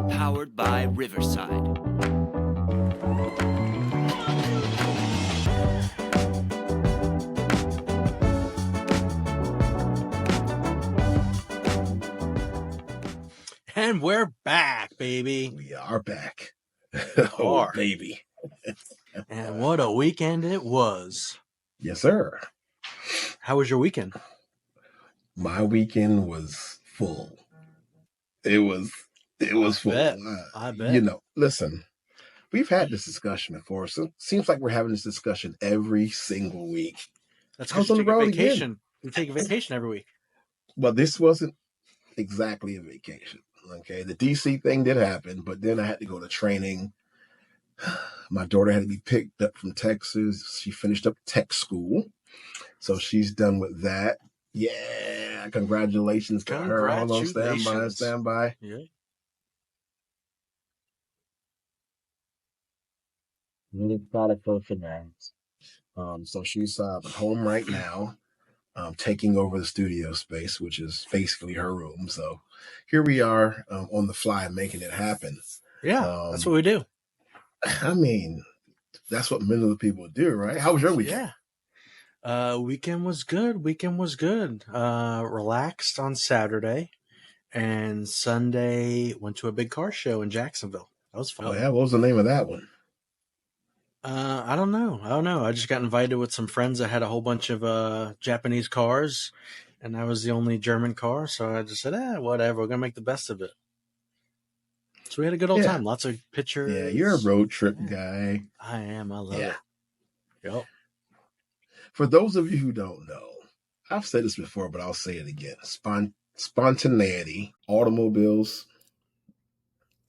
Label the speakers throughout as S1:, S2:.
S1: Powered by Riverside.
S2: And we're back, baby.
S3: We are back.
S2: Oh,
S3: baby.
S2: And what a weekend it was.
S3: Yes, sir.
S2: How was your weekend?
S3: My weekend was full. It was full.
S2: I bet.
S3: You know, listen, we've had this discussion before. So it seems like we're having this discussion every single week.
S2: That's
S3: I was
S2: because
S3: on
S2: you
S3: the
S2: take a
S3: road
S2: vacation.
S3: again.
S2: You take a vacation every week.
S3: Well, this wasn't exactly a vacation. Okay. The DC thing did happen, but then I had to go to training. My daughter had to be picked up from Texas. She finished up tech school. So she's done with that. Yeah. Congratulations to her. Hold on, stand by.
S2: Yeah.
S3: Really proud of her for that. So she's home right now, taking over the studio space, which is basically her room. So here we are on the fly making it happen.
S2: Yeah, that's what we do.
S3: I mean, that's what many of the people do, right? How was your weekend?
S2: Yeah. Weekend was good. Relaxed on Saturday, and Sunday went to a big car show in Jacksonville. That was fun.
S3: Oh, yeah? What was the name of that one?
S2: I don't know. I just got invited with some friends that had a whole bunch of Japanese cars, and I was the only German car, so I just said, whatever, we're going to make the best of it. So we had a good old time. Lots of pictures.
S3: Yeah, you're a road trip guy.
S2: I am. I love it. Yep.
S3: For those of you who don't know, I've said this before, but I'll say it again. Spontaneity, automobiles,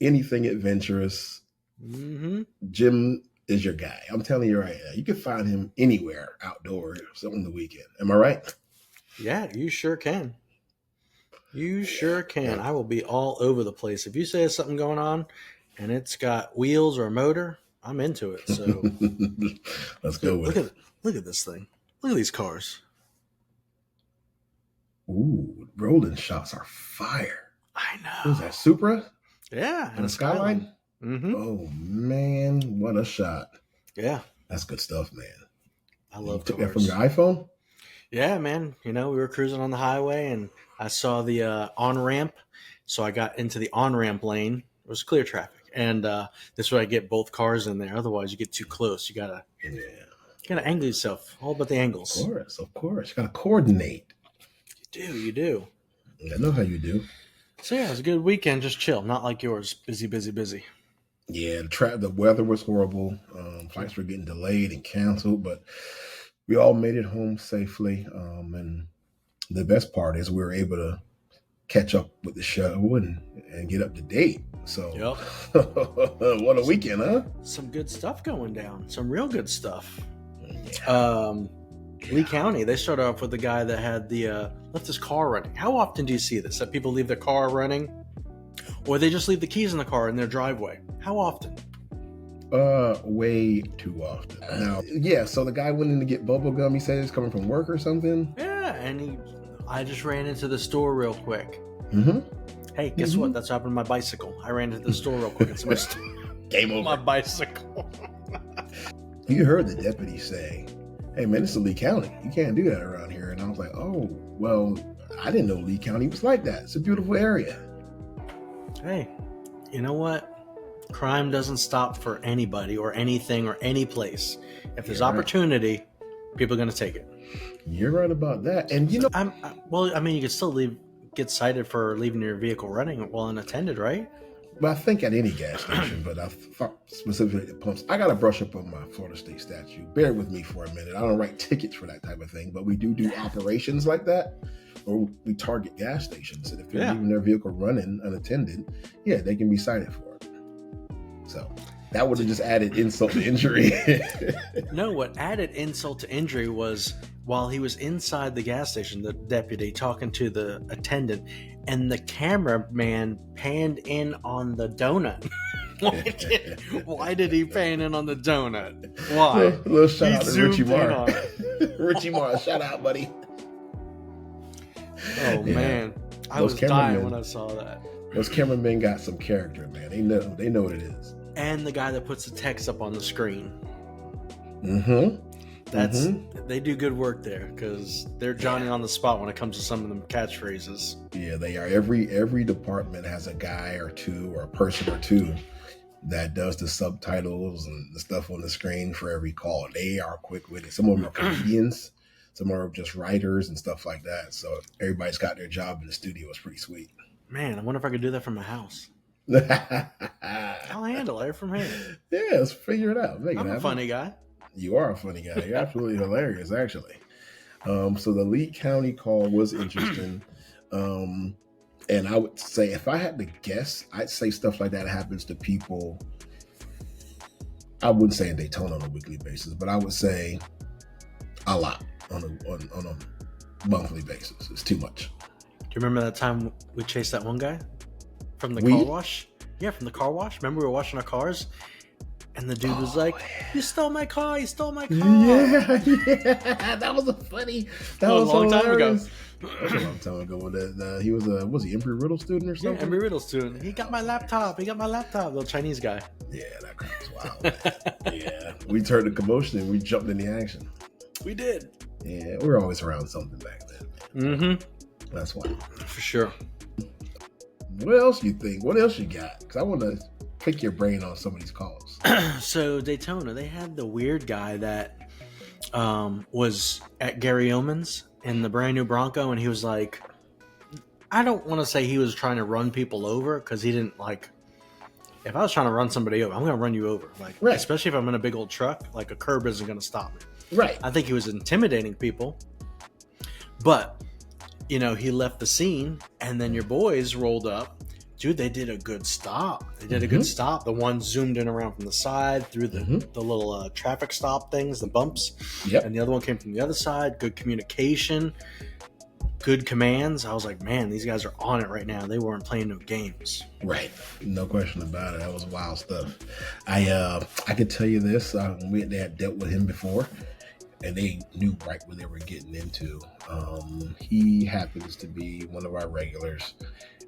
S3: anything adventurous.
S2: Mm-hmm.
S3: Jim is your guy. I'm telling you right now. You can find him anywhere outdoors on the weekend. Am I right?
S2: Yeah, you sure can. You sure can. I will be all over the place. If you say there's something going on and it's got wheels or a motor, I'm into it. So
S3: let's go with it.
S2: Look at this thing. Look at these cars.
S3: Ooh, rolling shots are fire.
S2: I know.
S3: Who's that, Supra?
S2: Yeah.
S3: And a Skyline?
S2: Mm-hmm.
S3: Oh, man. What a shot.
S2: Yeah.
S3: That's good stuff, man.
S2: I love
S3: took
S2: cars.
S3: that from your iPhone?
S2: Yeah, man. You know, we were cruising on the highway and I saw the on-ramp. So I got into the on-ramp lane. It was clear traffic. And this way I get both cars in there. Otherwise, you get too close. You got to angle yourself. All about the angles.
S3: Of course. You got to coordinate.
S2: You do.
S3: I know how you do.
S2: So yeah, it was a good weekend. Just chill. Not like yours. Busy.
S3: Yeah, the weather was horrible. Flights were getting delayed and canceled, but we all made it home safely. And the best part is we were able to catch up with the show and get up to date. So, what a weekend, huh?
S2: Some good stuff going down. Some real good stuff. Yeah. Lee County, they started off with the guy that had left his car running. How often do you see this? That people leave their car running? Or they just leave the keys in the car in their driveway? How often?
S3: Way too often. Now, so the guy went in to get bubble gum. He said he's coming from work or something.
S2: Yeah, and I just ran into the store real quick.
S3: Mm-hmm.
S2: Hey, guess what? That's happened to my bicycle. I ran into the store real quick. It's my
S3: Game over.
S2: My bicycle.
S3: You heard the deputy say, "Hey man, this is Lee County. You can't do that around here." And I was like, "Oh, well, I didn't know Lee County was like that. It's a beautiful area."
S2: Hey, you know what? Crime doesn't stop for anybody or anything or any place. If there's opportunity, people are going to take it.
S3: You're right about that. And you know,
S2: you can still get cited for leaving your vehicle running while unattended, right?
S3: Well, I think at any gas station, but I thought specifically at pumps. I got to brush up on my Florida State statute. Bear with me for a minute. I don't write tickets for that type of thing, but we do operations like that, or we target gas stations. And if they're leaving their vehicle running unattended, they can be cited for it. So that would have just added insult to injury.
S2: No, what added insult to injury was while he was inside the gas station, the deputy talking to the attendant, and the cameraman panned in on the donut. Why did he pan in on the donut? Why?
S3: Little shout out to
S2: zoomed
S3: Richie
S2: in
S3: Marr.
S2: on it.
S3: Richie Marr, shout out, buddy.
S2: Oh
S3: Yeah.
S2: man, I
S3: Those
S2: was dying
S3: cameramen-
S2: when I saw that.
S3: Those cameramen got some character, man. They know what it is.
S2: And the guy that puts the text up on the screen.
S3: Mm-hmm.
S2: They do good work there because they're Johnny on the spot when it comes to some of them catchphrases.
S3: Yeah, they are. Every department has a guy or two or a person or two that does the subtitles and the stuff on the screen for every call. They are quick with it. Some of them are comedians, some are just writers and stuff like that. So everybody's got their job in the studio. It's pretty sweet.
S2: Man, I wonder if I could do that from my house.
S3: Yeah,
S2: I'll handle it from here.
S3: let's figure it out. Make it
S2: I'm a
S3: happen.
S2: funny guy.
S3: You are a funny guy. You're absolutely hilarious, actually. So the Lee County call was interesting. And I would say, if I had to guess, I'd say stuff like that happens to people. I wouldn't say in Daytona on a weekly basis, but I would say a lot on a monthly basis. It's too much.
S2: Do you remember that time we chased that one guy from the
S3: We?
S2: car wash? Yeah, from the car wash. Remember we were washing our cars? And the dude was like, "You stole my car! You stole my car!"
S3: Yeah, that was a funny. That was
S2: a long time ago.
S3: hilarious. That was a long time ago. When he was he Embry Riddle student or
S2: Yeah,
S3: something?
S2: Embry Riddle student. He got my laptop. Little Chinese guy.
S3: Yeah, that crap was wild. Yeah, we turned the commotion and we jumped in the action.
S2: We did.
S3: Yeah, we were always around something back then.
S2: Mm-hmm.
S3: That's why.
S2: For sure.
S3: What else you think? What else you got? Because I want to pick your brain on some of these calls.
S2: So Daytona, they had the weird guy that was at Gary Oman's in the brand new Bronco, and he was like, I don't want to say he was trying to run people over because he didn't like. If I was trying to run somebody over, I'm going to run you over. Like,
S3: Right.
S2: especially if I'm in a big old truck, like a curb isn't going to stop me.
S3: Right.
S2: I think he was intimidating people, but he left the scene, and then your boys rolled up. Dude, they did a good stop. The one zoomed in around from the side through the little traffic stop things, the bumps.
S3: Yep.
S2: And the other one came from the other side. Good communication, good commands. I was like, man, these guys are on it right now. They weren't playing no games.
S3: Right. No question about it. That was wild stuff. I could tell you this. They had dealt with him before, and they knew right what they were getting into. He happens to be one of our regulars.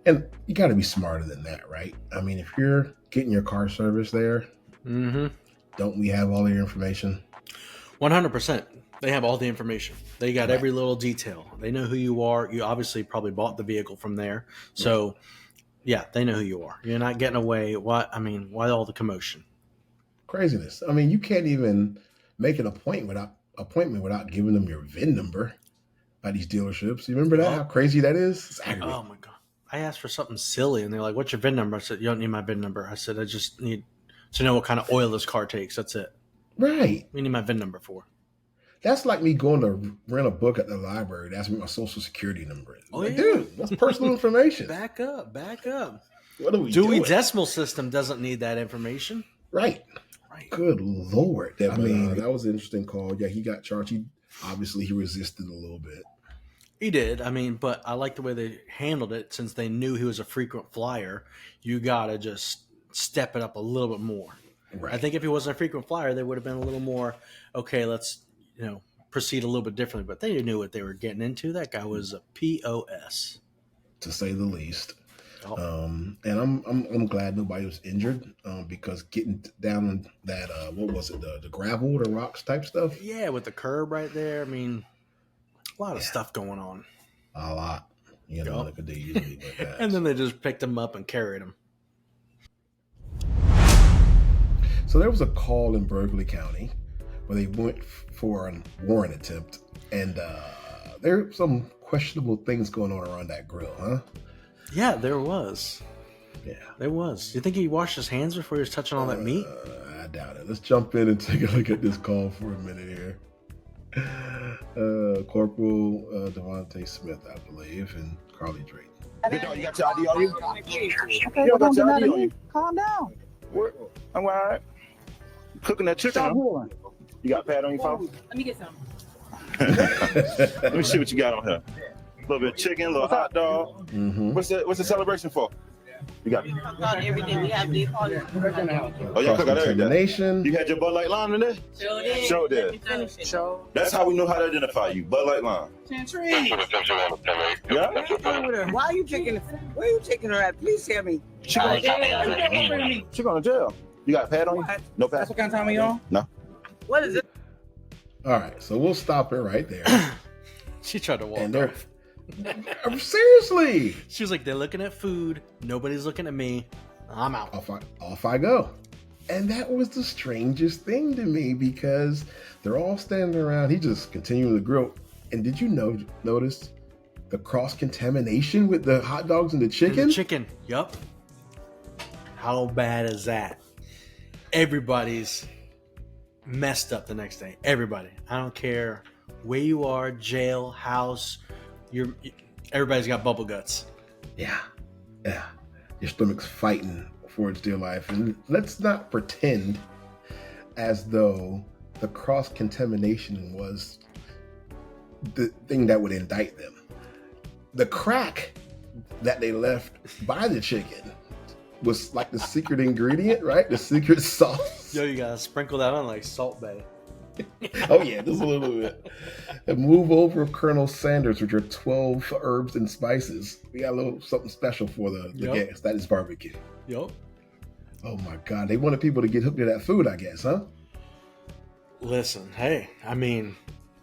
S3: And you got to be smarter than that, right? I mean, if you're getting your car service there, don't we have all your information?
S2: 100%. They have all the information. They got every little detail. They know who you are. You obviously probably bought the vehicle from there. So, yeah, they know who you are. You're not getting away. Why all the commotion?
S3: Craziness. I mean, you can't even make an appointment without giving them your VIN number by these dealerships. You remember that? How crazy that is? It's aggravating.
S2: Oh, my God. I asked for something silly, and they're like, what's your VIN number? I said, you don't need my VIN number. I said, I just need to know what kind of oil this car takes. That's it.
S3: Right.
S2: We need my VIN number for.
S3: That's like me going to rent a book at the library and asking me my social security number.
S2: Oh,
S3: Like,
S2: yeah.
S3: dude, that's personal information.
S2: Back up.
S3: What are we
S2: Dewey
S3: doing?
S2: Decimal System doesn't need that information.
S3: Right. Good Lord.
S2: I mean,
S3: that was an interesting call. Yeah, he got charged. He resisted a little bit.
S2: He did. I mean, but I like the way they handled it since they knew he was a frequent flyer. You got to just step it up a little bit more.
S3: Right.
S2: I think if he wasn't a frequent flyer, they would have been a little more, okay, let's, proceed a little bit differently. But they knew what they were getting into. That guy was a POS.
S3: To say the least.
S2: Oh.
S3: And I'm glad nobody was injured because getting down on that, what was it, the gravel, the rocks type stuff?
S2: Yeah, with the curb right there. I mean, a lot of stuff going on.
S3: A lot. Like a day usually like that.
S2: And then they just picked him up and carried him.
S3: So there was a call in Berkeley County where they went for a warrant attempt, and there were some questionable things going on around that grill, huh?
S2: Yeah, there was.
S3: Yeah.
S2: There was. You think he washed his hands before he was touching all that meat?
S3: I doubt it. Let's jump in and take a look at this call for a minute here. Corporal Devontae Smith, I believe, and Carly Drake.
S4: Big dog, you got your ID on you?
S5: Okay,
S4: You don't got
S5: don't get
S4: your
S5: mad
S4: ID
S5: at
S4: on
S5: me.
S4: you.
S5: Calm down.
S4: What? I'm all right. Cooking that chicken,
S5: Stop
S4: huh?
S5: moving.
S4: You got a pad on your phone?
S6: Let me get some.
S4: Let me see what you got on here. A little bit of chicken, a little hot dog.
S3: Mm-hmm.
S4: What's the celebration for? You got
S5: everything. We have the
S4: oh, y'all cook out everything.
S3: Cross-contamination.
S4: You had your Bud Light Lime in there?
S5: Sure did.
S4: Sure did.
S5: Let me finish it. Sure.
S4: That's how we know how to identify you. Bud Light Lime. Yeah.
S5: Why are you taking her? Where are you taking her at? Please tell me.
S4: She going to jail. You got a pad on you? No pad.
S5: That's what kind of time are you on?
S4: No.
S5: What is it?
S3: All right, so we'll stop it right there.
S2: She tried to walk
S3: And they're
S2: off.
S3: seriously.
S2: She was like, they're looking at food. Nobody's looking at me. I'm out.
S3: Off I go. And that was the strangest thing to me because they're all standing around. He just continuing to grill. And did you notice the cross-contamination with the hot dogs and the chicken?
S2: Chicken. Yup. How bad is that? Everybody's messed up the next day. Everybody. I don't care where you are, jail, house. Everybody's got bubble guts.
S3: Yeah. Your stomach's fighting for its dear life. And let's not pretend as though the cross-contamination was the thing that would indict them. The crack that they left by the chicken was like the secret ingredient, right? The secret sauce.
S2: Yo, you gotta sprinkle that on like Salt Bay.
S3: Oh yeah, just a little bit. And move over Colonel Sanders with your 12 herbs and spices. We got a little something special for the guests. That is barbecue.
S2: Yup.
S3: Oh my God, they wanted people to get hooked to that food, I guess, huh?
S2: Listen, hey, I mean,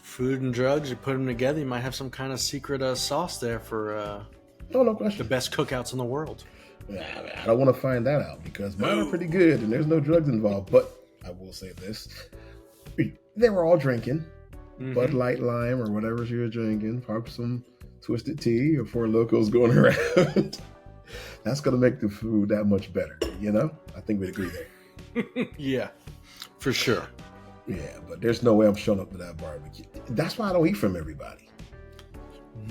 S2: food and drugs, you put them together, you might have some kind of secret sauce there for
S3: No question.
S2: the best cookouts in the world.
S3: I don't want to find that out because mine are pretty good and there's no drugs involved. But I will say this. They were all drinking Bud Light Lime or whatever she was drinking, probably some Twisted Tea or Four Locos going around. That's going to make the food that much better, you know? I think we'd agree there.
S2: Yeah, for sure.
S3: Yeah, but there's no way I'm showing up to that barbecue. That's why I don't eat from everybody.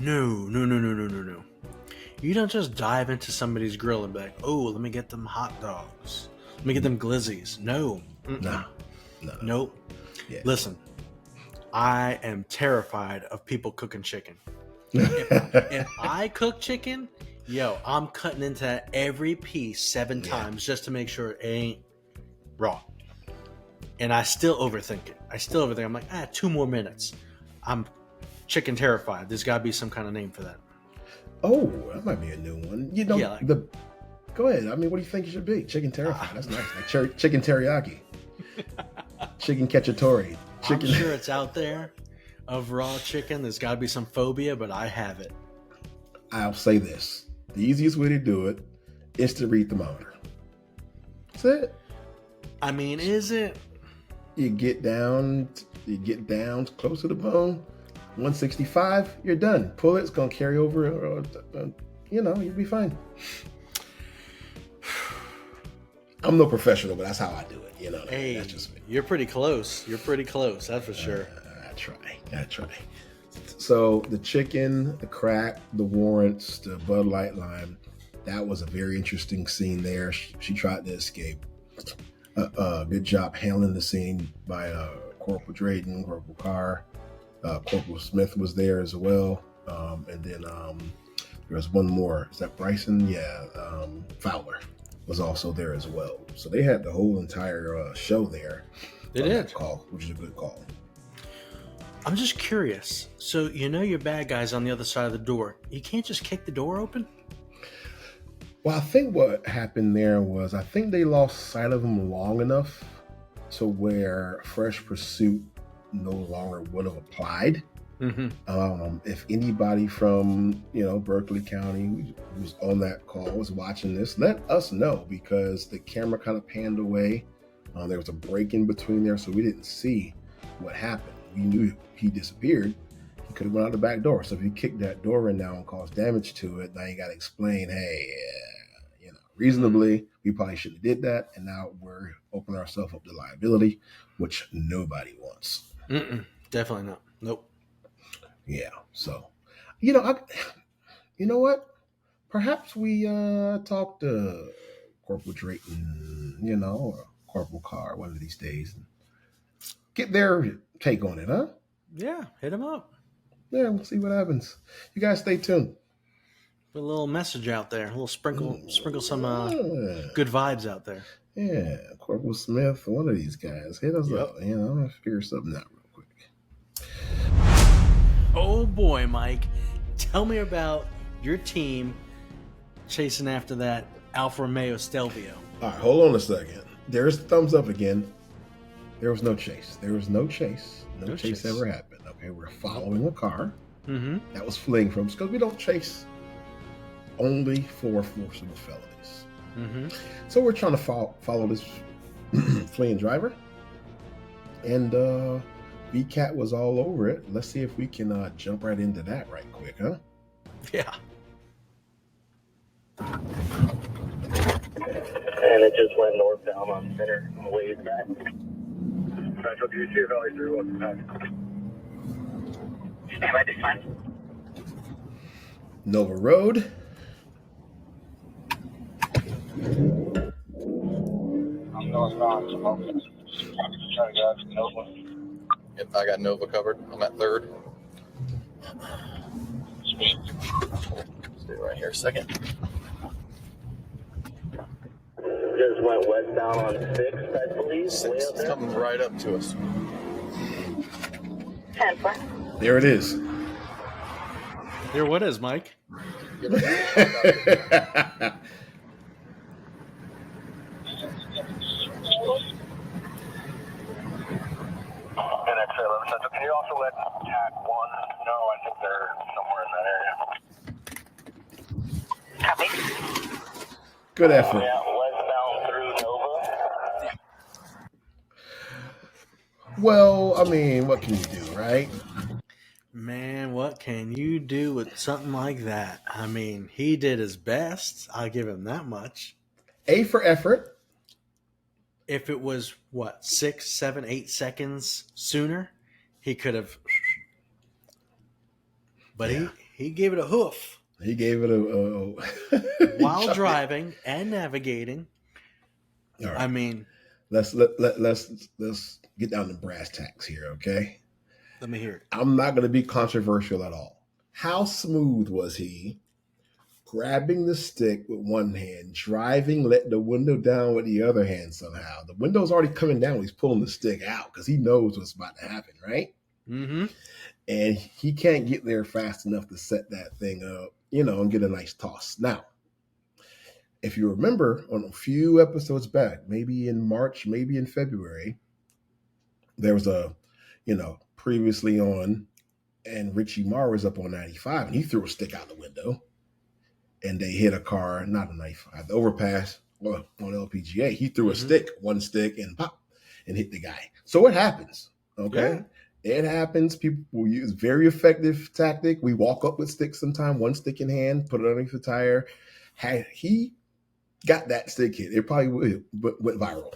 S2: No. You don't just dive into somebody's grill and be like, oh, let me get them hot dogs. Let me get them glizzies. No.
S3: No.
S2: Nope.
S3: Yeah.
S2: Listen, I am terrified of people cooking chicken. If I cook chicken, I'm cutting into every piece 7 times just to make sure it ain't raw. And I still overthink it. I'm like, 2 more minutes. I'm chicken terrified. There's got to be some kind of name for that.
S3: Oh, that might be a new one. You know,
S2: Yeah,
S3: go ahead. I mean, what do you think it should be? Chicken terrified. That's nice. Like chicken teriyaki. Chicken cacciatore.
S2: I'm sure it's out there of raw chicken. There's got to be some phobia, but I have it.
S3: I'll say this. The easiest way to do it is to read thermometer. That's it.
S2: I mean, is it?
S3: You get down close to the bone. 165, you're done. Pull it. It's going to carry over. You'll be fine. I'm no professional, but that's how I do it. You know,
S2: Hey,
S3: that's just me.
S2: You're pretty close. That's for sure.
S3: I try. So the chicken, the crack, the warrants, the Bud Light Lime, that was a very interesting scene there. She tried to escape. Good job handling the scene by Corporal Drayton, Corporal Carr. Corporal Smith was there as well. And then there was one more. Is that Bryson? Yeah. Fowler was also there as well. So they had the whole entire show there.
S2: They did.
S3: Call, which is a good call.
S2: I'm just curious. So your bad guy's on the other side of the door. You can't just kick the door open?
S3: Well, I think what happened there was I think they lost sight of him long enough to where fresh pursuit no longer would have applied. Mm-hmm. If anybody from Berkeley County who's on that call was watching this, let us know because the camera kind of panned away. There was a break in between there, so we didn't see what happened. We knew he disappeared. He could have went out the back door. So if you kick that door in now and cause damage to it, now you got to explain, hey, reasonably, we probably shouldn't have did that, and now we're opening ourselves up to liability, which nobody wants.
S2: Definitely not. Nope.
S3: Yeah. So, you know what? Perhaps we talk to Corporal Drayton, or Corporal Carr one of these days, and get their take on it, huh?
S2: Yeah, hit him up.
S3: Yeah, we'll see what happens. You guys stay tuned.
S2: Put a little message out there. A little sprinkle some
S3: Yeah.
S2: good vibes out there.
S3: Yeah, Corporal Smith, one of these guys, hit us up. You know, I'm gonna figure something out real quick.
S2: Oh boy, Mike. Tell me about your team chasing after that Alfa Romeo Stelvio.
S3: All right, hold on a second. There's the thumbs up again. There was no chase. There was no chase. No chase ever happened. Okay, we're following a car that was fleeing from us because we don't chase only for forcible felonies. So we're trying to follow this fleeing driver, and VCAT was all over it. Let's see if we can jump right into that right quick, huh?
S2: Yeah.
S6: And it just went northbound on center on the way back. Central D2 Valley 3, what's back? Stand by this time.
S3: Nova Road.
S6: I'm northbound, so I'm trying to get out to Nova.
S7: If I got Nova covered, I'm at 3rd. Stay right here a second.
S6: Just went westbound on 6th, I believe.
S7: 6 is coming right up to us.
S6: 10-4.
S3: There it is.
S2: Here, what is, Mike?
S6: And X-ray 11 Central. Can you also let TAC 1 know? I think they're somewhere in that area. Copy.
S3: Good effort.
S6: Yeah, westbound through Nova.
S3: Well, I mean, what can you do, right?
S2: Man, what can you do with something like that? I mean, he did his best. I'll give him that much.
S3: A for effort.
S2: If it was, 6, 7, 8 seconds sooner, he could have. But he gave it a hoof.
S3: He gave it a
S2: while driving and navigating.
S3: All right.
S2: I mean,
S3: let's get down to brass tacks here, okay?
S2: let me hear it.
S3: I'm not going to be controversial at all. How smooth was he grabbing the stick with one hand, driving, letting the window down with the other hand somehow? The window's already coming down when he's pulling the stick out because he knows what's about to happen, right?
S2: Mm-hmm.
S3: And he can't get there fast enough to set that thing up, and get a nice toss. Now, if you remember on a few episodes back, maybe in March, maybe in February, there was a, previously on, and Richie Marr was up on 95, and he threw a stick out the window, and they hit a car, not a 95, the overpass on LPGA. He threw a stick, one stick, and pop, and hit the guy. So it happens, okay? Yeah. It happens. People will use very effective tactic. We walk up with sticks sometime, one stick in hand, put it underneath the tire. Had he got that stick hit, it probably went viral.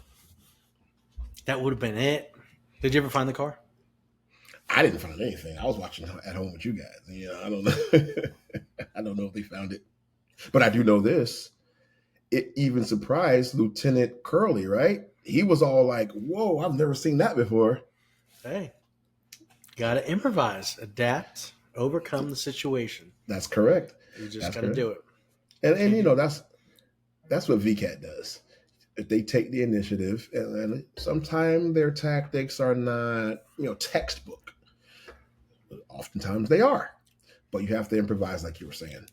S3: That
S2: would have been it. Did you ever find the car?
S3: I didn't find anything. I was watching at home with you guys. I don't know. I don't know if they found it. But I do know this. It even surprised Lieutenant Curley, right? He was all like, whoa, I've never seen that before.
S2: Hey, got to improvise, adapt, overcome the situation.
S3: That's correct.
S2: You just got to do it.
S3: And that's what VCAT does. If they take the initiative, and sometimes their tactics are not, textbook. Oftentimes they are, but you have to improvise, like you were saying.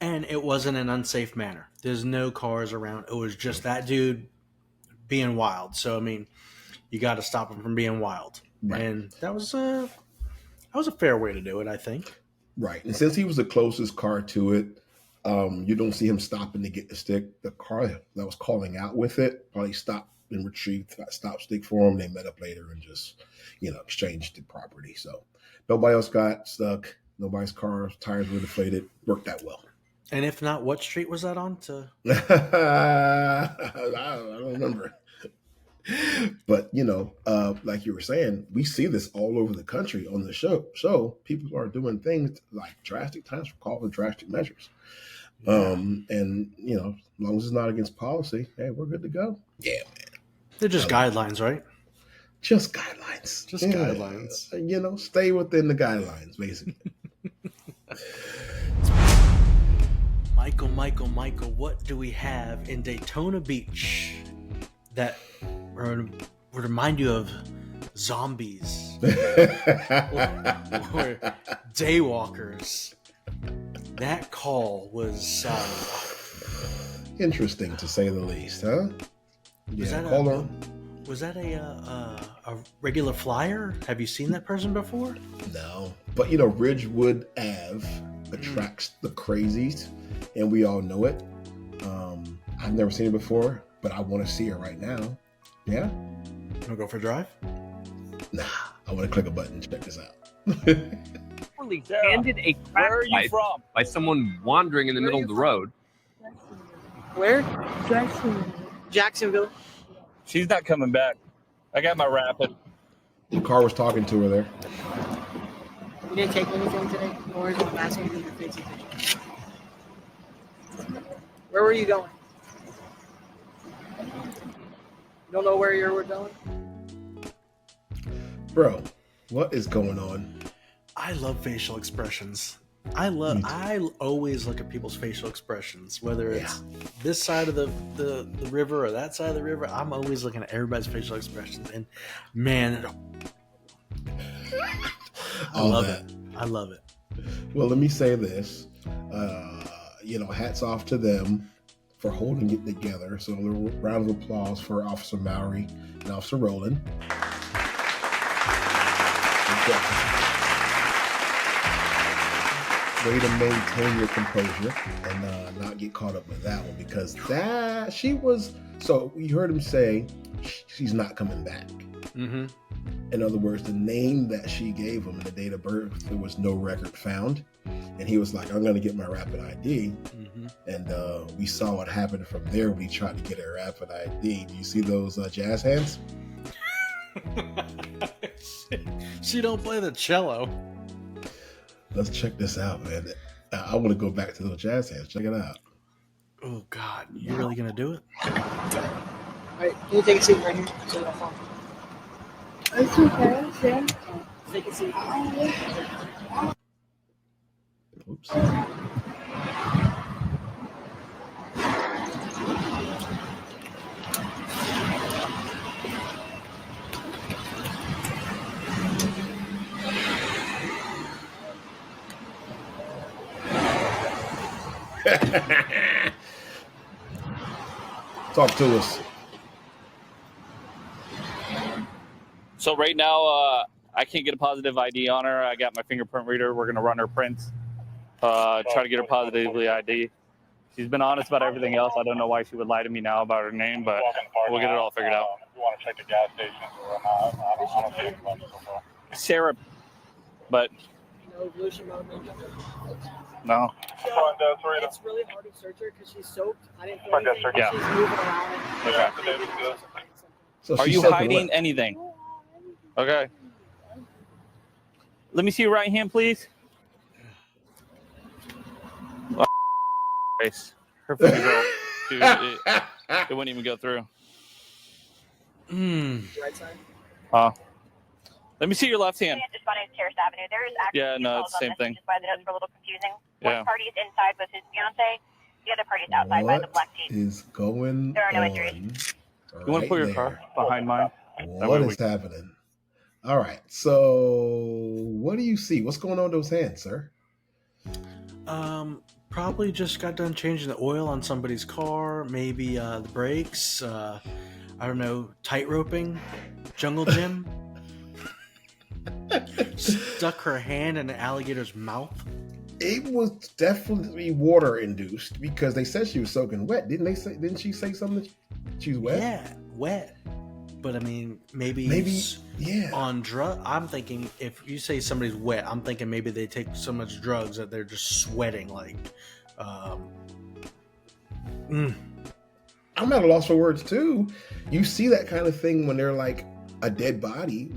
S2: And it wasn't an unsafe manner. There's no cars around. It was just that dude being wild. So I mean, you got to stop him from being wild. Right. And that was a fair way to do it, I think.
S3: Right. And since he was the closest car to it, you don't see him stopping to get the stick. The car that was calling out with it probably stopped and retrieved that stop stick for him. They met up later and just, exchanged the property. So nobody else got stuck. Nobody's car tires were deflated. Worked out well.
S2: And if not, what street was that on?
S3: I don't remember. But, like you were saying, we see this all over the country on the show. So people are doing things like drastic times for calling drastic measures. Yeah. And, as long as it's not against policy, hey, we're good to go. Yeah, man.
S2: They're just guidelines, right?
S3: Just guidelines.
S2: Just guidelines.
S3: You know, stay within the guidelines, basically.
S2: Michael, what do we have in Daytona Beach that would remind you of zombies or daywalkers? That call was
S3: interesting, to say the least, huh?
S2: Was
S3: Yeah,
S2: that a regular flyer? Have you seen that person before?
S3: No, but you know, Ridgewood Ave attracts the crazies, and we all know it. I've never seen her before, but I want to see her right now. Yeah?
S2: Want to go for a drive?
S3: Nah, I want to click a button and check this out.
S8: Handed a
S5: Where are you
S8: crack pipe
S5: from?
S8: by someone wandering in the middle of the road.
S5: Where? Jacksonville. She's not coming back. I got my rapid.
S3: The car was talking to her there.
S5: You didn't take anything today? Or is it asking you to fix it? Where were you going? You don't know where you were going?
S3: Bro, what is going on?
S2: I love facial expressions. I always look at people's facial expressions, whether it's this side of the river or that side of the river. I'm always looking at everybody's facial expressions, and man, I love it.
S3: Well, let me say this. You know, hats off to them for holding it together. So a little round of applause for Officer Mowry and Officer Rowland. Way to maintain your composure and not get caught up with that one, because so you heard him say she's not coming back.
S2: Mm-hmm.
S3: In other words, the name that she gave him and the date of birth, there was no record found. And he was like, I'm going to get my rapid ID.
S2: Mm-hmm.
S3: And we saw what happened from there when he tried to get her rapid ID. Do you see those jazz hands?
S2: She don't play the cello.
S3: Let's check this out, man. I want to go back to those jazz hands. Check it out.
S2: Oh, God. You really going to do it?
S5: All right, can you take a seat right here so you don't fall?
S9: It's okay, yeah.
S5: Take a seat.
S3: Oops. Talk to us.
S10: So right now, I can't get a positive ID on her. I got my fingerprint reader. We're going to run her prints, try to get her positively ID. She's been honest about everything else. I don't know why she would lie to me now about her name, but we'll get it all figured out.
S6: You want to check the gas station or not? I don't see anybody so far.
S10: Sarah, but
S5: No evolution mode.
S10: no.
S5: It's really hard to search her because she's soaked. I didn't feel
S6: Front desk
S5: anything.
S10: Yeah.
S5: She's moving around.
S3: So
S10: Are
S3: she's
S10: you
S3: soaking
S10: hiding
S3: wet.
S10: anything? Okay. Let me see your right hand, please. Oh, face. Her finger, dude, it wouldn't even go through.
S5: Right side.
S10: Let me see your left hand.
S11: Just on Terrace Avenue. There's actually
S10: Yeah, no, it's the same thing.
S11: Just why the notes were a little confusing.
S10: Yeah.
S11: One party is inside with his fiance. The other party is outside by the
S3: What
S11: black Jeep.
S3: is going
S11: There are no
S3: on?
S11: injuries.
S10: You want to put your car behind mine?
S3: What is happening? All right. So, what do you see? What's going on with those hands, sir?
S2: Probably just got done changing the oil on somebody's car. Maybe the brakes. I don't know. Tight roping. Jungle gym. Stuck her hand in an alligator's mouth.
S3: It was definitely water induced because they said she was soaking wet. Didn't she say something? She's wet.
S2: Yeah, wet. But I mean, maybe
S3: yeah.
S2: on drug. I'm thinking if you say somebody's wet, I'm thinking maybe they take so much drugs that they're just sweating. Like,
S3: I'm at a loss for words too. You see that kind of thing when they're like a dead body.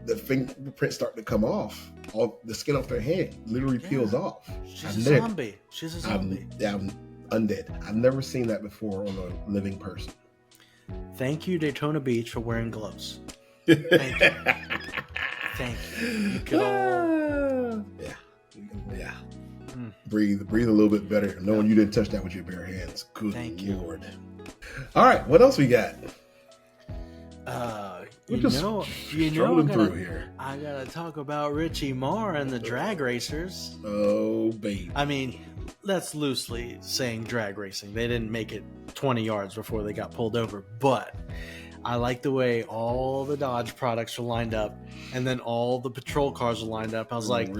S3: The fingerprints start to come off. All the skin off their head literally peels off.
S2: She's a zombie. She's a zombie.
S3: I'm undead. I've never seen that before on a living person.
S2: Thank you, Daytona Beach, for wearing gloves. Thank you. Thank you. You could all.
S3: Yeah.
S2: Mm.
S3: Breathe a little bit better, knowing you didn't touch that with your bare hands. Good
S2: Thank
S3: Lord. All right, what else we got? We're just strolling through here.
S2: I gotta talk about Richie Marr and the drag racers.
S3: Oh, baby.
S2: I mean, that's loosely saying drag racing. They didn't make it 20 yards before they got pulled over, but I like the way all the Dodge products are lined up, and then all the patrol cars are lined up. I was like,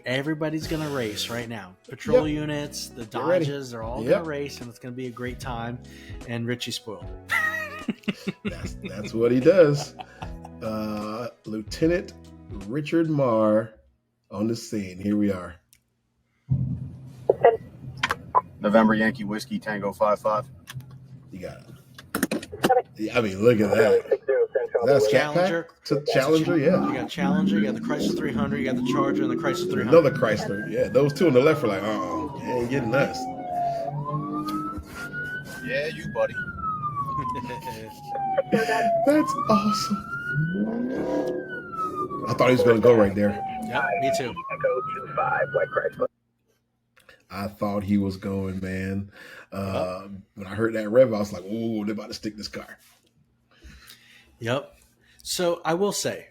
S2: everybody's gonna race right now. Patrol units, the Dodges, they're all gonna race, and it's gonna be a great time. And Richie spoiled it.
S3: That's what he does. Lieutenant Richard Marr on the scene. Here we are.
S4: November Yankee Whiskey Tango 55.
S3: You got it. I mean, look at that. That's
S2: Challenger.
S3: Challenger, yeah.
S2: You got Challenger, you got the Chrysler 300, you got the Charger, and the Chrysler 300.
S3: Another Chrysler. Yeah, those two on the left are like, you ain't getting us.
S4: Yeah, you buddy.
S3: That's awesome. I thought he was going to go right there.
S2: Yeah, me too.
S6: Echo 25, White Chrysler.
S3: I thought he was going, man. When I heard that rev, I was like, "Ooh, they're about to stick this car."
S2: Yep. So I will say,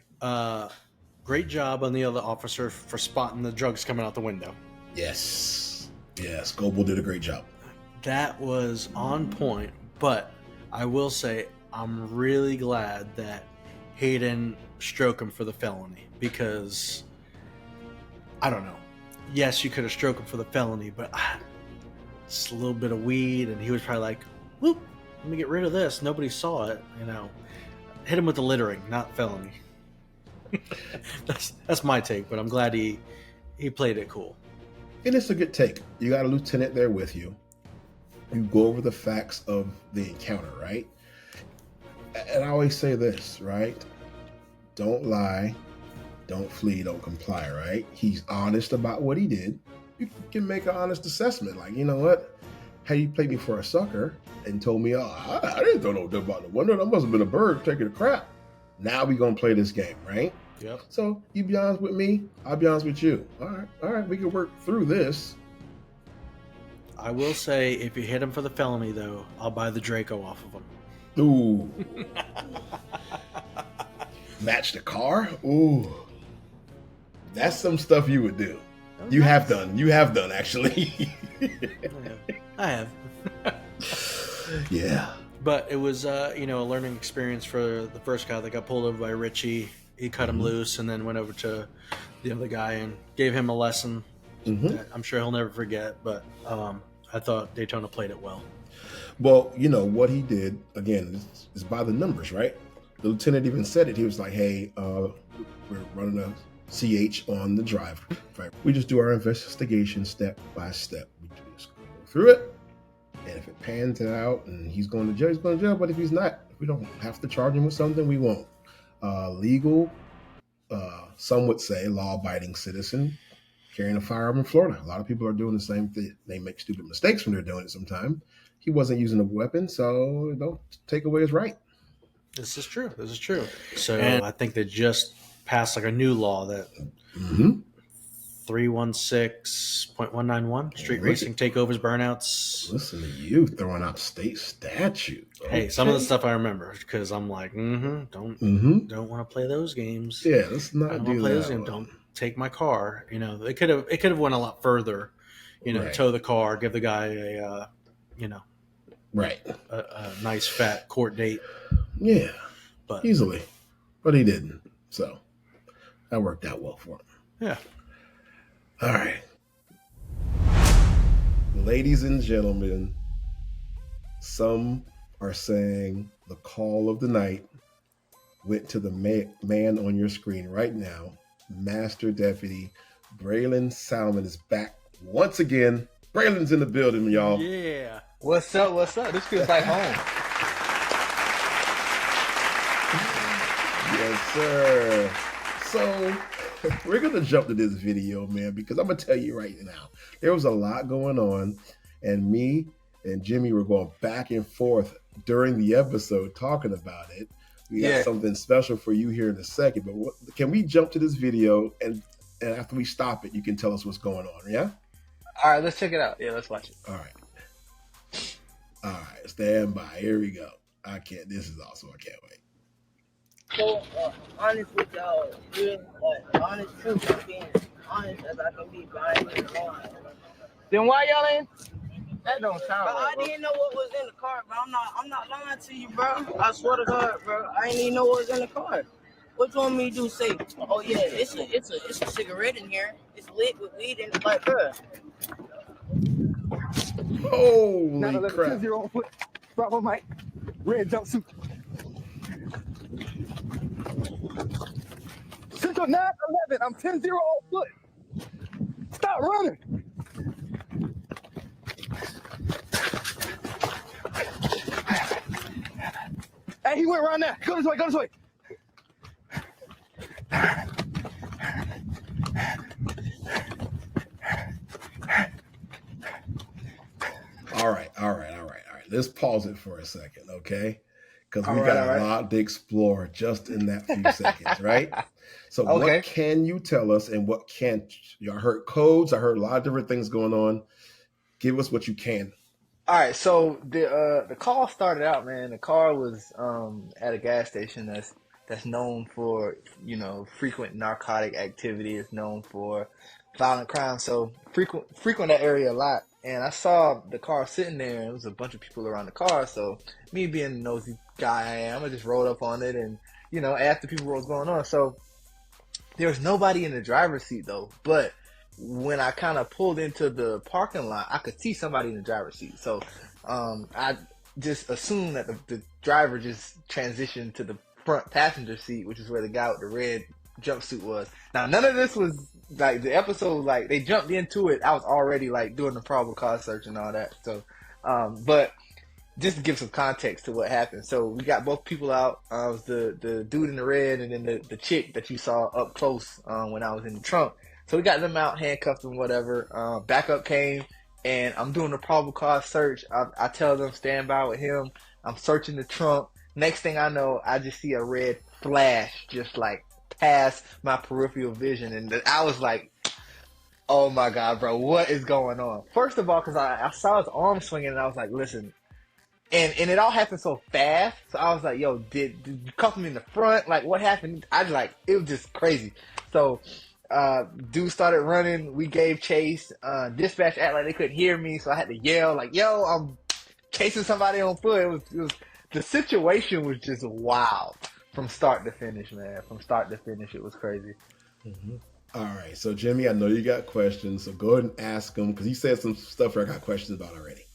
S2: great job on the other officer for spotting the drugs coming out the window.
S3: Yes, Goebel did a great job.
S2: That was on point, but I will say I'm really glad that Hayden stroked him for the felony, because I don't know. Yes, you could have stroked him for the felony, but just a little bit of weed, and he was probably like, whoop, let me get rid of this. Nobody saw it, Hit him with the littering, not felony. That's my take, but I'm glad he played it cool.
S3: And it's a good take. You got a lieutenant there with you. You go over the facts of the encounter, right? And I always say this, right? Don't lie, don't flee, don't comply, right? He's honest about what he did. You can make an honest assessment. Like, you know what? Had you played me for a sucker and told me, I didn't know no about the window. That must have been a bird taking a crap. Now we going to play this game, right?
S2: Yep.
S3: So you be honest with me, I'll be honest with you. All right, we can work through this.
S2: I will say, if you hit him for the felony, though, I'll buy the Draco off of him.
S3: Ooh. Match the car? Ooh. That's some stuff you would do. You have done, actually.
S2: I have.
S3: Yeah.
S2: But it was, a learning experience for the first guy that got pulled over by Richie. He cut him loose and then went over to the other guy and gave him a lesson that I'm sure he'll never forget. But I thought Daytona played it well.
S3: Well, what he did, again, is by the numbers, right? The lieutenant even said it. He was like, hey, we're running a CH on the drive. Right? We just do our investigation step by step. We just go through it. And if it pans out and he's going to jail, he's going to jail. But if he's not, if we don't have to charge him with something, we won't. Legal, some would say law-abiding citizen carrying a firearm in Florida. A lot of people are doing the same thing. They make stupid mistakes when they're doing it sometimes. He wasn't using a weapon, so don't take away his right.
S2: This is true. So I think they just passed like a new law that 316.191 street racing takeovers, burnouts.
S3: Listen to you throwing out state statute. Okay.
S2: Hey, some of the stuff I remember because I'm like, don't want to play those games.
S3: Yeah, let's not do
S2: play
S3: that.
S2: Those games. Don't take my car. It could have went a lot further.
S3: Right.
S2: Tow the car, give the guy a
S3: right,
S2: a nice fat court date.
S3: Yeah,
S2: but
S3: easily, but he didn't. So that worked out well for him.
S2: Yeah.
S3: All right, ladies and gentlemen, some are saying the call of the night went to the man on your screen right now. Master Deputy Braylon Salmon is back once again. Braylon's in the building, y'all.
S2: Yeah.
S12: What's up? This feels like home.
S3: Yes, sir. So we're going to jump to this video, man, because I'm going to tell you right now, there was a lot going on, and me and Jimmy were going back and forth during the episode talking about it. We got something special for you here in a second. But can we jump to this video and after we stop it, you can tell us what's going on? Yeah.
S12: All right, let's check it out. Yeah, let's watch it.
S3: All right, stand by. Here we go. This is awesome. I can't wait.
S5: So, honest with y'all, real, honest truth, I'm being honest as I can be behind this line.
S12: Then why y'all ain't? That don't sound
S5: Bro,
S12: right,
S5: I didn't know what was in the car, bro. I'm not lying to you, bro. I swear to God, bro. I didn't even know what was in the car. What you want me to do? Say, oh yeah, it's a cigarette in here. It's lit with weed in it, like, bro.
S3: Holy crap!
S12: 10-0 foot, Bravo Mike, red jumpsuit. Central 9-11. I'm 10-0 on foot. Stop running. Hey, he went around there. Go this way. Go this way.
S3: All right. Let's pause it for a second, okay? Because we got a lot to explore just in that few seconds, right? So what can you tell us and what can't you? I heard codes. I heard a lot of different things going on. Give us what you can.
S12: All right, so the call started out, man. The car was at a gas station that's known for, frequent narcotic activity. It's known for violent crime. So frequent that area a lot. And I saw the car sitting there, and there was a bunch of people around the car. So me being the nosy guy I am, I just rolled up on it and, asked the people what was going on. So there was nobody in the driver's seat though, but when I kind of pulled into the parking lot, I could see somebody in the driver's seat. So I just assumed that the driver just transitioned to the front passenger seat, which is where the guy with the red jumpsuit was. Now, none of this was like the episode, like they jumped into it. I was already like doing the probable cause search and all that. So, but just to give some context to what happened. So we got both people out. It was the dude in the red and then the chick that you saw up close when I was in the trunk. So we got them out, handcuffed and whatever. Backup came, and I'm doing the probable cause search. I tell them stand by with him. I'm searching the trunk. Next thing I know, I just see a red flash just like past my peripheral vision, and I was like, "Oh my God, bro, what is going on?" First of all, because I saw his arm swinging, and I was like, "Listen." And it all happened so fast. So I was like, "Yo, did you cuff him in the front? Like, what happened?" It was just crazy. So. Dude started running. We gave chase. Dispatch acted like they couldn't hear me, so I had to yell like, "Yo, I'm chasing somebody on foot." It was the situation was just wild from start to finish, man. From start to finish, it was crazy.
S3: Mm-hmm. All right, so Jimmy, I know you got questions, so go ahead and ask them because he said some stuff I got questions about already.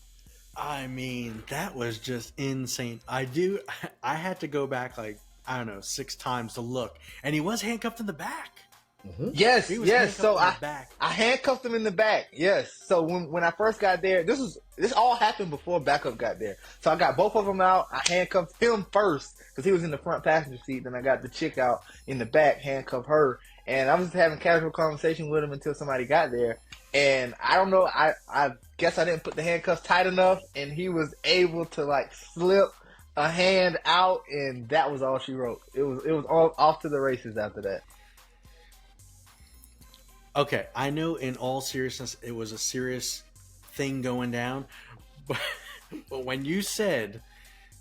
S2: I mean, that was just insane. I had to go back like, I don't know, 6 times to look, and he was handcuffed in the back.
S12: Mm-hmm. Yes. So I handcuffed him in the back. Yes. So when I first got there, this all happened before backup got there. So I got both of them out. I handcuffed him first because he was in the front passenger seat. Then I got the chick out in the back, handcuffed her, and I was just having casual conversation with him until somebody got there. And I don't know. I guess I didn't put the handcuffs tight enough, and he was able to like slip a hand out, and that was all she wrote. It was all off to the races after that.
S2: Okay, I know in all seriousness it was a serious thing going down, but when you said,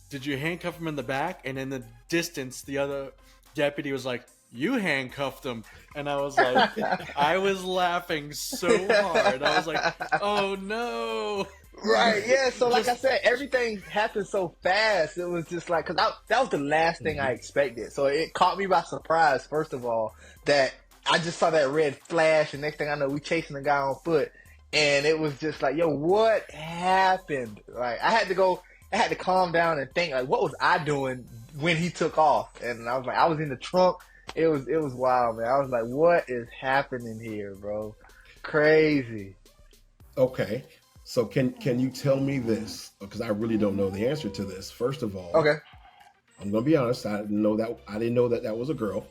S2: "Did you handcuff him in the back?" and in the distance the other deputy was like, "You handcuffed him," and I was like, I was laughing so hard. I was like, "Oh no!"
S12: Right? Yeah. So like I said, everything happened so fast. It was just like that was the last thing I expected. So it caught me by surprise. First of all, that. I just saw that red flash, and next thing I know, we chasing the guy on foot, and it was just like, "Yo, what happened?" Like, I had to calm down and think, like, what was I doing when he took off? And I was like, I was in the trunk. It was wild, man. I was like, what is happening here, bro? Crazy.
S3: Okay, so can you tell me this? Because I really don't know the answer to this. First of all,
S12: okay,
S3: I'm gonna be honest. I didn't know that was a girl.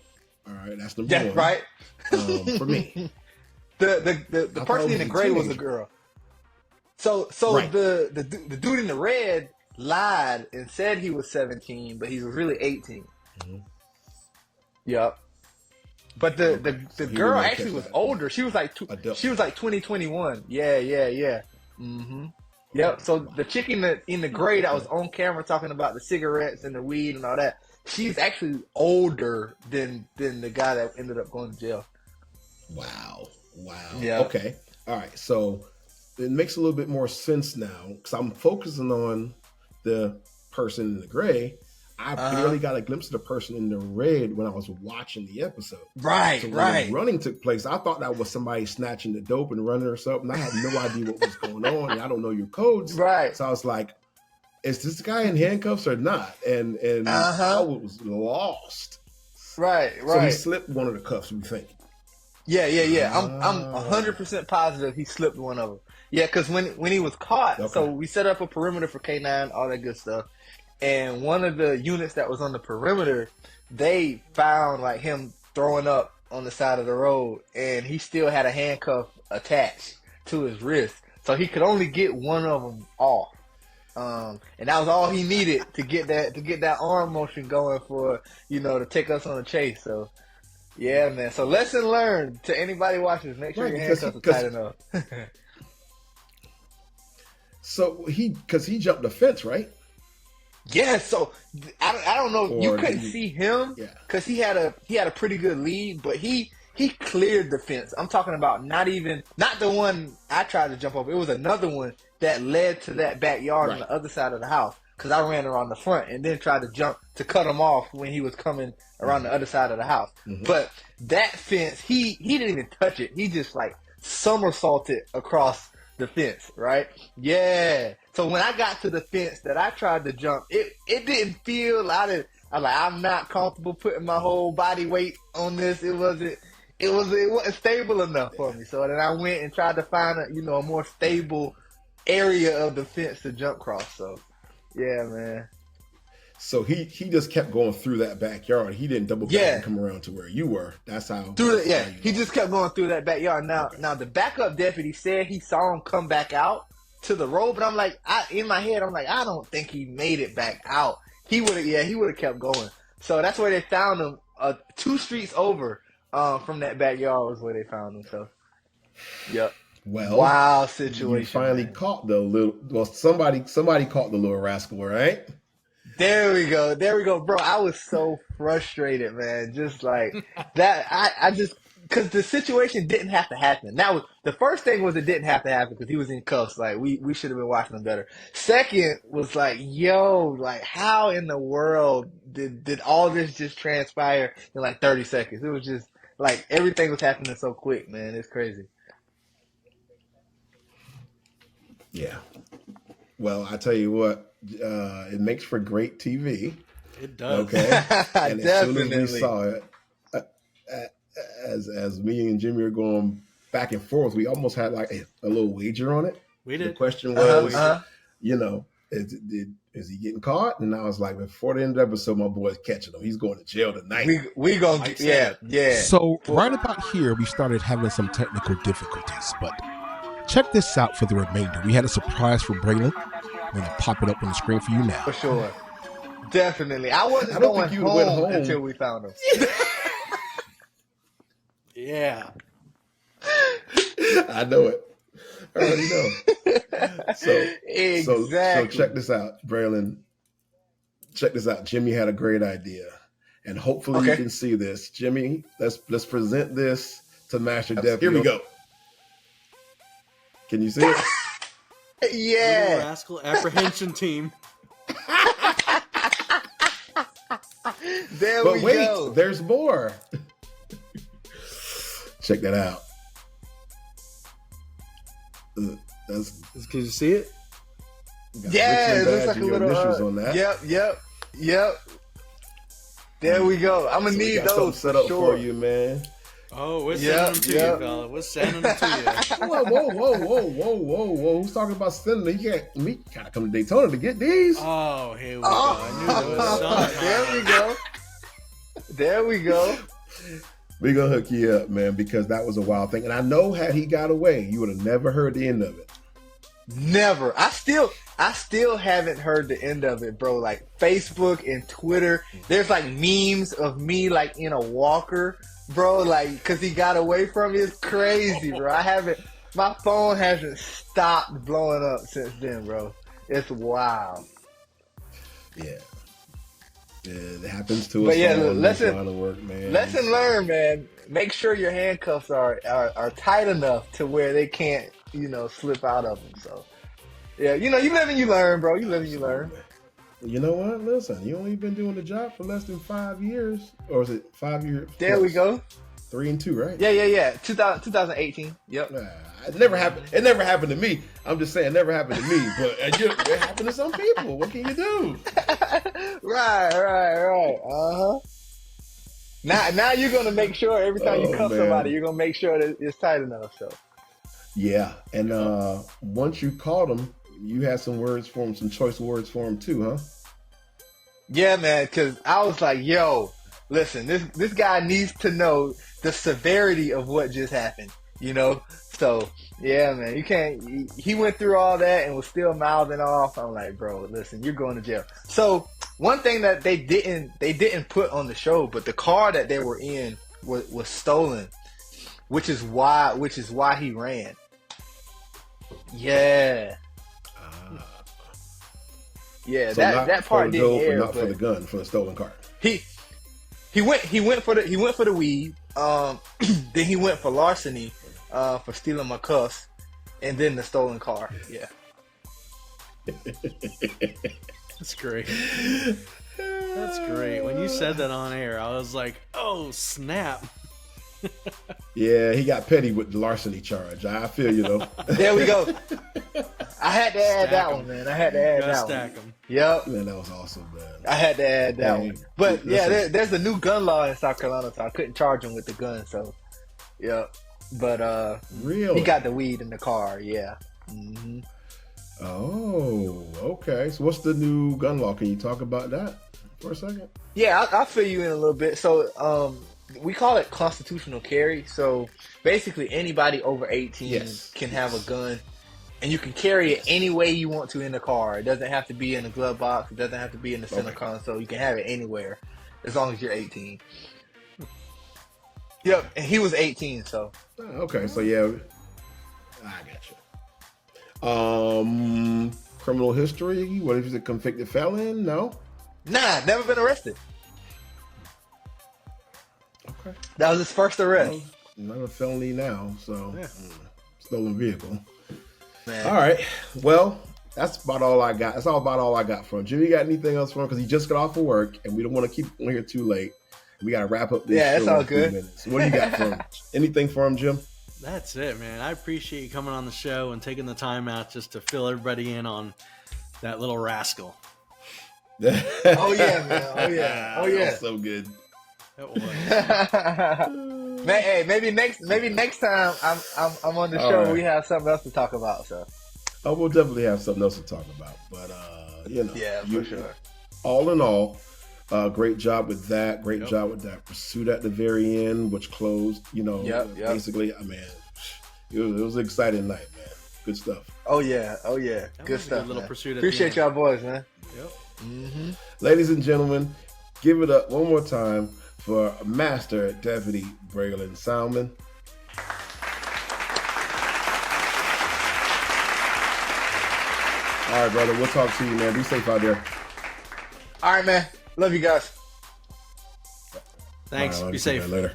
S3: All right, that's number one.
S12: Right.
S3: For me,
S12: the person in the gray was a girl. So right. the dude in the red lied and said he was 17, but he was really 18. Yep. But the
S3: So he
S12: girl
S3: didn't
S12: actually
S3: catch
S12: was
S3: that.
S12: older. She was like she was like 2021. Yeah. Mm-hmm. Yep. So the chick in the gray that was on camera talking about the cigarettes and the weed and all that, she's actually older than the guy that ended up going to jail.
S3: Wow.
S12: Yeah.
S3: Okay. All right. So it makes a little bit more sense now because I'm focusing on the person in the gray. I barely got a glimpse of the person in the red when I was watching the episode.
S12: Right.
S3: So when the running took place, I thought that was somebody snatching the dope and running or something. I had no idea what was going on. And I don't know your codes.
S12: Right.
S3: So I was like, is this guy in handcuffs or not? And I was lost.
S12: Right.
S3: So he slipped one of the cuffs, we think.
S12: Yeah. I'm 100% positive he slipped one of them. Yeah, because when he was caught, so we set up a perimeter for K9, all that good stuff. And one of the units that was on the perimeter, they found like him throwing up on the side of the road, and he still had a handcuff attached to his wrist, so he could only get one of them off. And that was all he needed to get that arm motion going for to take us on a chase. So yeah, man. So lesson learned to anybody watching: make sure your handcuffs are tight enough.
S3: So he jumped the fence, right?
S12: Yeah, so I don't know.
S3: Or
S12: you couldn't see him because he had a pretty good lead, but he cleared the fence. I'm talking about not the one I tried to jump over. It was another one that led to that backyard on the other side of the house. Because I ran around the front and then tried to jump to cut him off when he was coming around the other side of the house. Mm-hmm. But that fence, he didn't even touch it. He just like somersaulted across the fence, right? Yeah. So when I got to the fence that I tried to jump, it didn't feel. I'm not comfortable putting my whole body weight on this. It wasn't stable enough for me. So then I went and tried to find a more stable area of the fence to jump across. So yeah, man.
S3: So he just kept going through that backyard. He didn't double back and come around to where you were. That's how.
S12: He just kept going through that backyard. Now the backup deputy said he saw him come back out to the road, but I'm like, in my head, I'm like, I don't think he made it back out. He would have kept going. So that's where they found him. 2 streets over from that backyard was where they found him. So, yep.
S3: Well,
S12: wow situation.
S3: You finally caught the little. Well, somebody caught the little rascal, right?
S12: There we go, bro. I was so frustrated, man. Just like that, I just because the situation didn't have to happen. That was the first thing was it didn't have to happen because he was in cuffs. Like we should have been watching him better. Second was like, yo, like how in the world did all this just transpire in like 30 seconds? It was just like everything was happening so quick, man. It's crazy.
S3: Yeah. Well, I tell you what, it makes for great TV.
S2: It does.
S3: Okay. And as soon as we saw it, as me and Jimmy are going back and forth, we almost had like a little wager on it.
S2: We did.
S3: The question was, is he getting caught? And I was like, before the end of the episode, my boy's catching him. He's going to jail tonight.
S12: We gonna yeah.
S13: So right about here, we started having some technical difficulties, but check this out for the remainder. We had a surprise for Braylon. I'm going to pop it up on the screen for you now.
S12: For sure. Definitely. I wasn't going home until we found him.
S2: Yeah.
S3: I know it. I already know. So check this out, Braylon. Check this out. Jimmy had a great idea. And hopefully you can see this. Jimmy, let's present this to Master Deputy. Here we go. Can you see it?
S12: Yeah.
S2: Little rascal apprehension team.
S12: There we go.
S3: There's more. Check that out.
S2: Can you see it?
S12: Yeah, it looks like a little initials on that. Yep. There we go. I'm gonna need those
S3: set up for you, man.
S2: Oh, we're sending them to you, fella. We're sending them to you.
S3: Whoa. Who's talking about sending them? We gotta come to Daytona to get these.
S2: Oh, here we go. I knew there was something.
S12: There we go.
S3: We're gonna hook you up, man, because that was a wild thing. And I know had he got away, you would have never heard the end of it.
S12: Never. I still haven't heard the end of it, bro. Like Facebook and Twitter, there's like memes of me like in a walker, bro. Like, cause he got away from me. It's crazy, bro. My phone hasn't stopped blowing up since then, bro. It's wild.
S3: Yeah. It happens to us.
S12: But yeah,
S3: all
S12: lesson
S3: work, man.
S12: lesson learned, man. Make sure your handcuffs are tight enough to where they can't, slip out of them. So, yeah, you live and you learn, bro. You live and you learn.
S3: You know what? Listen, you only been doing the job for less than 5 years, or is it 5 years?
S12: There we go.
S3: 3 and 2, right?
S12: Yeah. 2018. Yep.
S3: It never happened. It never happened to me. I'm just saying, it never happened to me. But it happened to some people. What can you do?
S12: Right. Now you're gonna make sure every time you cuff somebody, you're gonna make sure that it's tight enough. So.
S3: Yeah, and once you caught him, you had some words for him, some choice words for him too, huh?
S12: Yeah, man. Because I was like, yo, listen, this guy needs to know the severity of what just happened. So yeah, man, you can't. He went through all that and was still mouthing off. I'm like, bro, listen, you're going to jail. So one thing that they didn't put on the show, but the car that they were in was stolen, which is why he ran. Yeah. Yeah,
S3: so
S12: that part didn't air,
S3: not for the gun, for the stolen car.
S12: He went for the weed. Then he went for larceny, for stealing my cuffs, and then the stolen car. Yeah.
S2: That's great. That's great. When you said that on air, I was like, oh, snap.
S3: Yeah, he got petty with the larceny charge. I feel you, though.
S12: There we go. I had to add that one, man. I had to add that
S2: stack
S12: one.
S2: Them.
S12: Yep.
S3: Man, that was awesome, man.
S12: I had to add that one. But
S3: listen.
S12: yeah, there's a new gun law in South Carolina, so I couldn't charge him with the gun. So, yeah. But
S3: really,
S12: he got the weed in the car. Yeah. Mm-hmm.
S3: Oh, okay. So what's the new gun law? Can you talk about that for a second?
S12: Yeah, I'll fill you in a little bit. So, we call it constitutional carry. So basically, anybody over 18 can have a gun. And you can carry it any way you want to in the car. It doesn't have to be in the glove box. It doesn't have to be in the center console. You can have it anywhere as long as you're 18. Yep, and he was 18, so.
S3: Okay, so yeah, I got you. Criminal history? What if he's a convicted felon? No?
S12: Nah, never been arrested.
S3: Okay.
S12: That was his first arrest.
S3: Not a felony now, so stolen vehicle.
S12: Man.
S3: All right. Well, that's about all I got. That's about all I got from him. Jimmy, got anything else for him? Because he just got off of work, and we don't want to keep him here too late. We got to wrap up this show.
S12: That's all
S3: in a few
S12: good.
S3: minutes. What do you got for him? Anything for him, Jim?
S2: That's it, man. I appreciate you coming on the show and taking the time out just to fill everybody in on that little rascal.
S12: Oh, yeah, man. Oh, yeah. Oh, yeah.
S3: That was so good.
S2: That was.
S12: Man, hey, maybe next time I'm on the show, right. We have something else to talk about. So,
S3: we'll definitely have something else to talk about. But
S12: yeah, for sure.
S3: All in all, great job with that. Great job with that pursuit at the very end, which closed. Basically, I mean, it was an exciting night, man. Good stuff.
S12: Oh yeah. Good stuff.
S2: Good little pursuit.
S12: Appreciate y'all boys, man.
S2: Yep.
S12: Mm-hmm.
S3: Ladies and gentlemen, give it up one more time for Master Deputy Braylon Salmon. All right, brother. We'll talk to you, man. Be safe out there.
S12: All right, man. Love you guys.
S2: Thanks.
S3: Right,
S2: be safe.
S3: Later.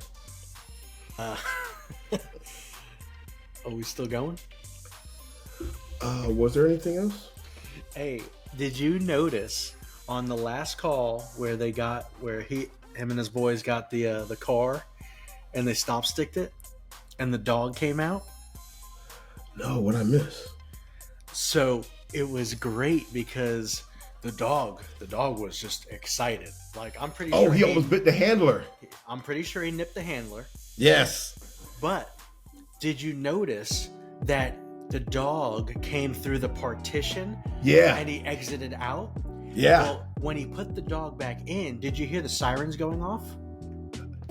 S2: Are we still going?
S3: Was there anything else?
S2: Hey, did you notice on the last call where him and his boys got the car and they stop sticked it and the dog came out?
S3: No, what I miss?
S2: So it was great because the dog was just excited. Like, I'm pretty sure
S3: he almost bit the handler.
S2: I'm pretty sure he nipped the handler.
S3: Yes.
S2: But did you notice that the dog came through the partition?
S3: Yeah.
S2: And he exited out?
S3: Yeah.
S2: Well, when he put the dog back in, did you hear the sirens going off?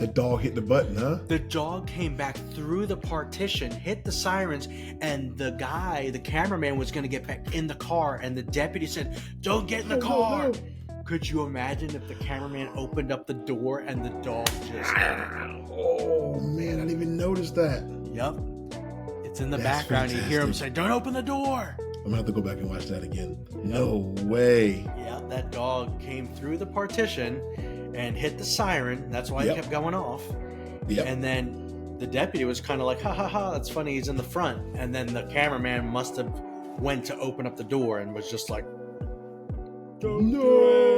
S3: The dog hit the button, huh?
S2: The dog came back through the partition, hit the sirens, and the cameraman was going to get back in the car, and the deputy said, "Don't get in the car." No. Could you imagine if the cameraman opened up the door and the dog just...
S3: Oh, man, I didn't even notice that.
S2: Yep. It's in the background. Fantastic. You hear him say, "Don't open the door."
S3: I'm going to have to go back and watch that again. No way.
S2: Yeah, that dog came through the partition and hit the siren. That's why it kept going off. Yep. And then the deputy was kind of like, "Ha ha ha, that's funny, he's in the front." And then the cameraman must have went to open up the door and was just like,
S3: "No!"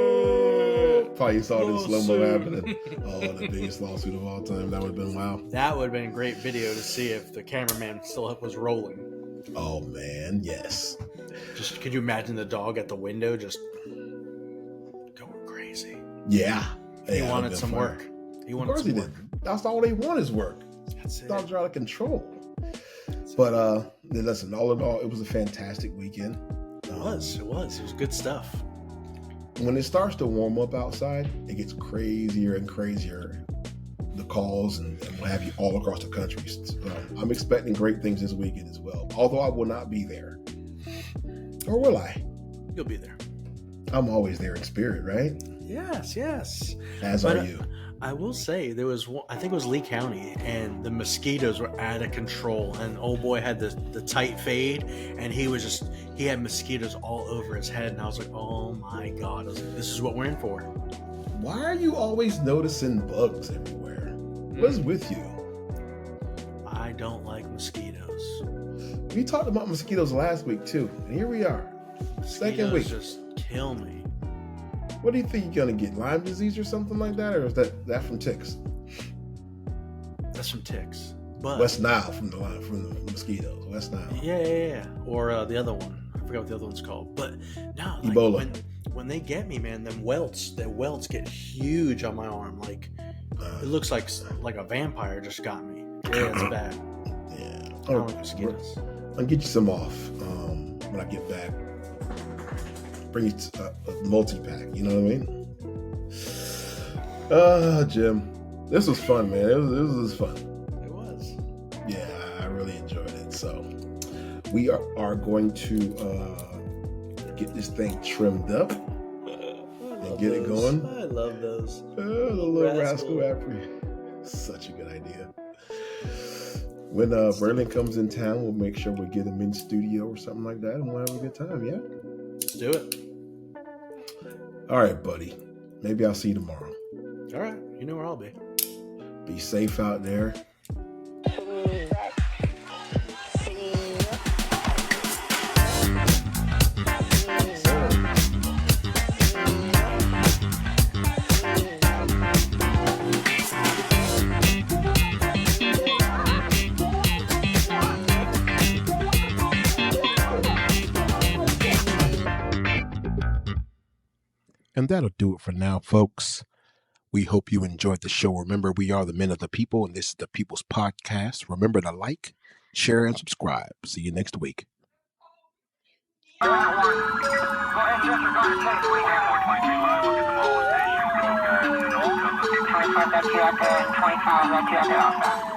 S3: Probably saw this slow-mo happening. Oh, the biggest lawsuit of all time. That would have been wow.
S2: That would have been a great video to see if the cameraman still was rolling.
S3: Oh, man, yes.
S2: Just could you imagine the dog at the window just going crazy?
S3: Yeah.
S2: He wanted some work.
S3: He wanted some work. That's all they want is work.
S2: That's it.
S3: Dogs are out of control. But listen, all in all, it was a fantastic weekend.
S2: It was good stuff.
S3: When it starts to warm up outside, it gets crazier and crazier. The calls and what have you all across the country. I'm expecting great things this weekend as well. Although I will not be there. Or will I?
S2: You'll be there.
S3: I'm always there in spirit, right?
S2: Yes.
S3: As are you.
S2: I will say there was one, I think it was Lee County, and the mosquitoes were out of control, and old boy had the tight fade, and he had mosquitoes all over his head, and I was like, oh my God, I was like, this is what we're in for.
S3: Why are you always noticing bugs everywhere? What's with you?
S2: I don't like mosquitoes.
S3: We talked about mosquitoes last week too, and here we are. Second week.
S2: Just kill me.
S3: What do you think you're gonna get? Lyme disease or something like that, or is that from ticks?
S2: That's from ticks. But
S3: West Nile from the mosquitoes. West Nile.
S2: Yeah. Or the other one. I forgot what the other one's called. But no, like
S3: Ebola.
S2: When they get me, man, their welts get huge on my arm. Like it looks like a vampire just got me. Yeah, it's bad.
S3: Yeah.
S2: I don't like mosquitoes.
S3: I'll get you some off when I get back. Bring you a multi-pack, you know what I mean? Jim, this was fun, man. It was fun.
S2: It was.
S3: Yeah, I really enjoyed it. So we are going to get this thing trimmed up and get it going.
S2: I love those.
S3: The little rascal after. Such a good idea. When Berlin comes in town, we'll make sure we get him in studio or something like that, and we'll have a good time, yeah?
S2: Let's do it.
S3: All right, buddy. Maybe I'll see you tomorrow.
S2: All right. You know where I'll be.
S3: Be safe out there.
S13: And that'll do it for now, folks. We hope you enjoyed the show. Remember, we are the Men of the People, and this is the People's Podcast. Remember to like, share, and subscribe. See you next week.
S11: Go ahead, disregard the 23 5. 25, that's you out there, and 25, that's you out there.